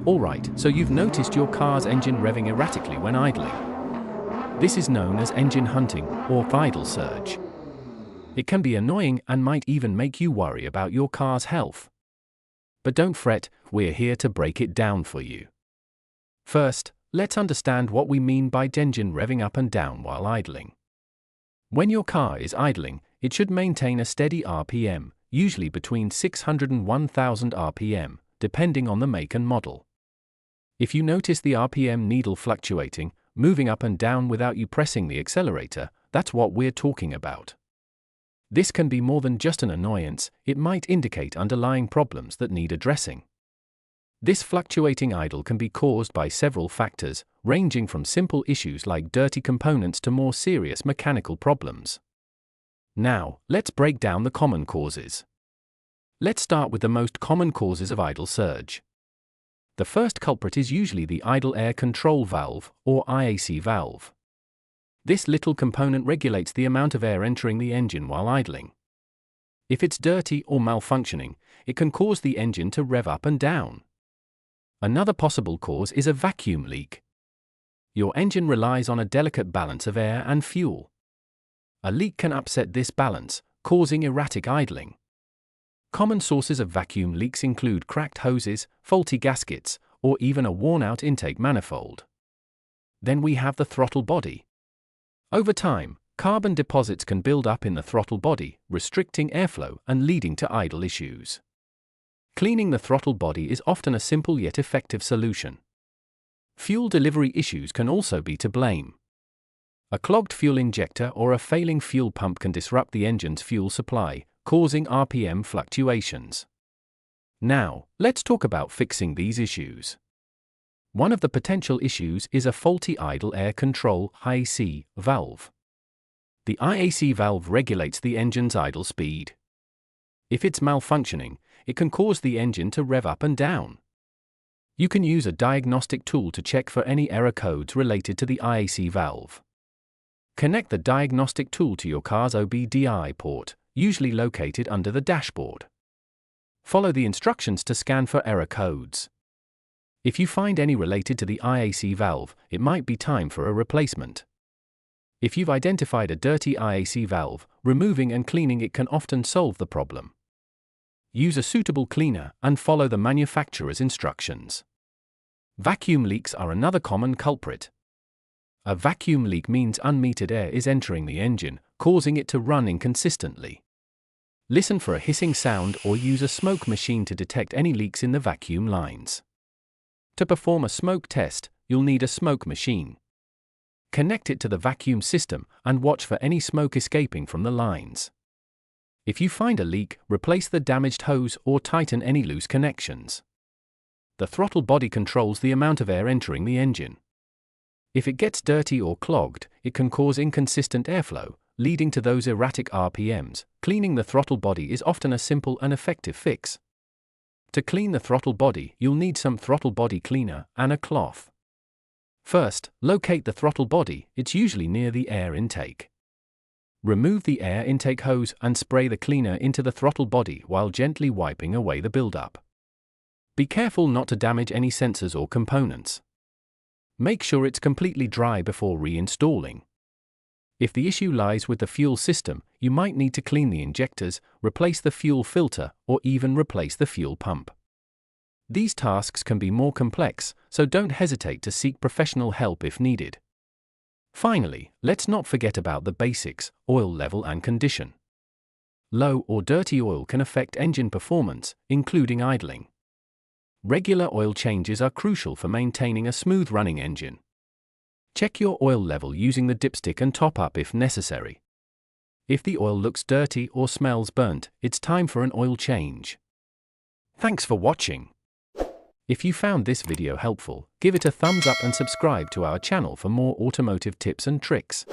Alright, so you've noticed your car's engine revving erratically when idling. This is known as engine hunting or idle surge. It can be annoying and might even make you worry about your car's health. But don't fret, we're here to break it down for you. First, let's understand what we mean by engine revving up and down while idling. When your car is idling, it should maintain a steady RPM, usually between 600 and 1000 RPM, depending on the make and model. If you notice the RPM needle fluctuating, moving up and down without you pressing the accelerator, that's what we're talking about. This can be more than just an annoyance, it might indicate underlying problems that need addressing. This fluctuating idle can be caused by several factors, ranging from simple issues like dirty components to more serious mechanical problems. Now, let's break down the common causes. Let's start with the most common causes of idle surge. The first culprit is usually the idle air control valve, or IACV valve. This little component regulates the amount of air entering the engine while idling. If it's dirty or malfunctioning, it can cause the engine to rev up and down. Another possible cause is a vacuum leak. Your engine relies on a delicate balance of air and fuel. A leak can upset this balance, causing erratic idling. Common sources of vacuum leaks include cracked hoses, faulty gaskets, or even a worn-out intake manifold. Then we have the throttle body. Over time, carbon deposits can build up in the throttle body, restricting airflow and leading to idle issues. Cleaning the throttle body is often a simple yet effective solution. Fuel delivery issues can also be to blame. A clogged fuel injector or a failing fuel pump can disrupt the engine's fuel supply, causing RPM fluctuations. Now, let's talk about fixing these issues. One of the potential issues is a faulty idle air control (IAC) valve. The IAC valve regulates the engine's idle speed. If it's malfunctioning, it can cause the engine to rev up and down. You can use a diagnostic tool to check for any error codes related to the IAC valve. Connect the diagnostic tool to your car's OBD-I port, usually located under the dashboard. Follow the instructions to scan for error codes. If you find any related to the IAC valve, it might be time for a replacement. If you've identified a dirty IAC valve, removing and cleaning it can often solve the problem. Use a suitable cleaner and follow the manufacturer's instructions. Vacuum leaks are another common culprit. A vacuum leak means unmetered air is entering the engine, causing it to run inconsistently. Listen for a hissing sound or use a smoke machine to detect any leaks in the vacuum lines. To perform a smoke test, you'll need a smoke machine. Connect it to the vacuum system and watch for any smoke escaping from the lines. If you find a leak, replace the damaged hose or tighten any loose connections. The throttle body controls the amount of air entering the engine. If it gets dirty or clogged, it can cause inconsistent airflow, leading to those erratic RPMs. Cleaning the throttle body is often a simple and effective fix. To clean the throttle body, you'll need some throttle body cleaner and a cloth. First, locate the throttle body, it's usually near the air intake. Remove the air intake hose and spray the cleaner into the throttle body while gently wiping away the buildup. Be careful not to damage any sensors or components. Make sure it's completely dry before reinstalling. If the issue lies with the fuel system, you might need to clean the injectors, replace the fuel filter, or even replace the fuel pump. These tasks can be more complex, so don't hesitate to seek professional help if needed. Finally, let's not forget about the basics: oil level and condition. Low or dirty oil can affect engine performance, including idling. Regular oil changes are crucial for maintaining a smooth-running engine. Check your oil level using the dipstick and top up if necessary. If the oil looks dirty or smells burnt, it's time for an oil change. Thanks for watching. If you found this video helpful, give it a thumbs up and subscribe to our channel for more automotive tips and tricks.